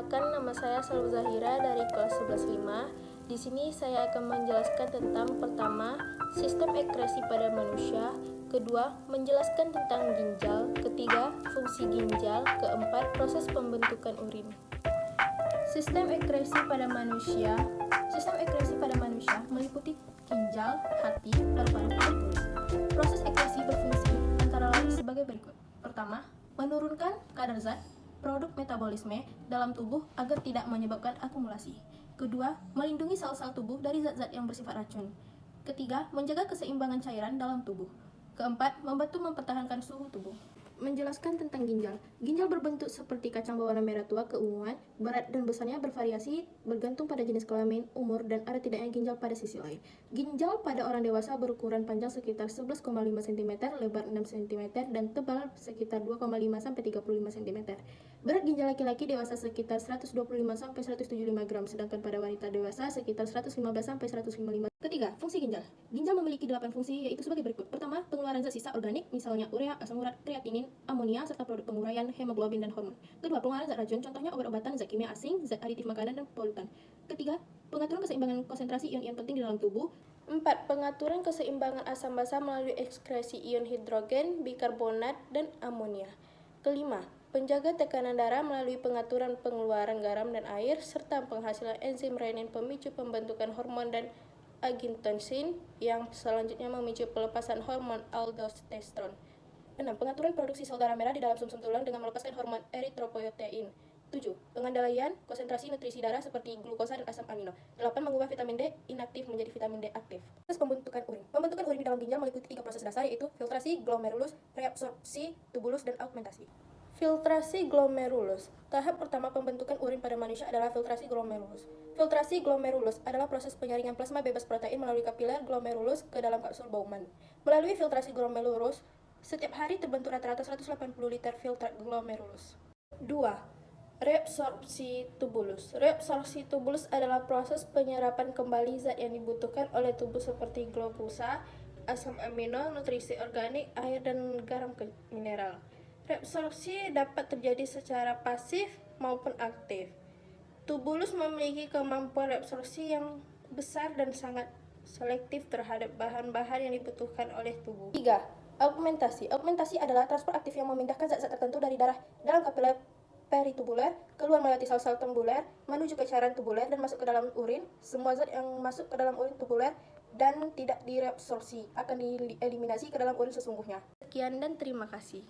Perkenalkan, nama saya Salwa Zahira dari kelas 11.5. Di sini saya akan menjelaskan tentang pertama, sistem ekskresi pada manusia, kedua, menjelaskan tentang ginjal, ketiga, fungsi ginjal, keempat, proses pembentukan urin. Sistem ekskresi pada manusia meliputi ginjal, hati, paru-paru, dan kulit. Proses ekskresi berfungsi antara lain sebagai berikut. Pertama, menurunkan kadar zat produk metabolisme dalam tubuh agar tidak menyebabkan akumulasi. Kedua, melindungi sel-sel tubuh dari zat-zat yang bersifat racun. Ketiga, menjaga keseimbangan cairan dalam tubuh. Keempat, membantu mempertahankan suhu tubuh. Menjelaskan tentang ginjal. Ginjal berbentuk seperti kacang berwarna merah tua keunguan, berat dan besarnya bervariasi bergantung pada jenis kelamin, umur, dan ada tidaknya ginjal pada sisi lain. Ginjal pada orang dewasa berukuran panjang sekitar 11,5 cm, lebar 6 cm, dan tebal sekitar 2,5 sampai 35 cm. Berat ginjal laki-laki dewasa sekitar 125 sampai 175 gram, sedangkan pada wanita dewasa sekitar 115 sampai 155. Ketiga, fungsi ginjal. Ginjal memiliki 8 fungsi, yaitu sebagai berikut. Pertama, pengeluaran zat sisa organik, misalnya urea, asam urat, kreatinin, amonia, serta produk penguraian, hemoglobin, dan hormon. Kedua, pengeluaran zat racun, contohnya obat-obatan, zat kimia asing, zat aditif makanan, dan polutan. Ketiga, pengaturan keseimbangan konsentrasi ion-ion penting di dalam tubuh. 4. Pengaturan keseimbangan asam basa melalui ekskresi ion hidrogen, bikarbonat, dan amonia. Kelima, penjaga tekanan darah melalui pengaturan pengeluaran garam dan air, serta penghasilan enzim renin pemicu pembentukan hormon dan angiotensin yang selanjutnya memicu pelepasan hormon aldosteron. 6. Pengaturan produksi sel darah merah di dalam sumsum tulang dengan melepaskan hormon eritropoietin. 7. Pengandaian konsentrasi nutrisi darah seperti glukosa dan asam amino. 8. Mengubah vitamin D inaktif menjadi vitamin D aktif. Proses pembentukan urin. Pembentukan urin di dalam ginjal meliputi 3 proses dasar, yaitu filtrasi, glomerulus, reabsorpsi, tubulus, dan augmentasi. Filtrasi glomerulus. Tahap pertama pembentukan urin pada manusia adalah filtrasi glomerulus. Filtrasi glomerulus adalah proses penyaringan plasma bebas protein melalui kapiler glomerulus ke dalam kapsul Bowman. Melalui filtrasi glomerulus, setiap hari terbentuk rata-rata 180 liter filtrat glomerulus. 2. Reabsorpsi tubulus. Reabsorpsi tubulus adalah proses penyerapan kembali zat yang dibutuhkan oleh tubuh seperti glukosa, asam amino, nutrisi organik, air, dan garam mineral. Reabsorpsi dapat terjadi secara pasif maupun aktif. Tubulus memiliki kemampuan reabsorpsi yang besar dan sangat selektif terhadap bahan-bahan yang dibutuhkan oleh tubuh. 3. Augmentasi. Augmentasi adalah transport aktif yang memindahkan zat-zat tertentu dari darah dalam kapiler peritubuler, keluar melewati sel-sel tubuler, menuju ke cairan tubuler dan masuk ke dalam urin. Semua zat yang masuk ke dalam urin tubuler dan tidak direabsorpsi akan dieliminasi ke dalam urin sesungguhnya. Sekian dan terima kasih.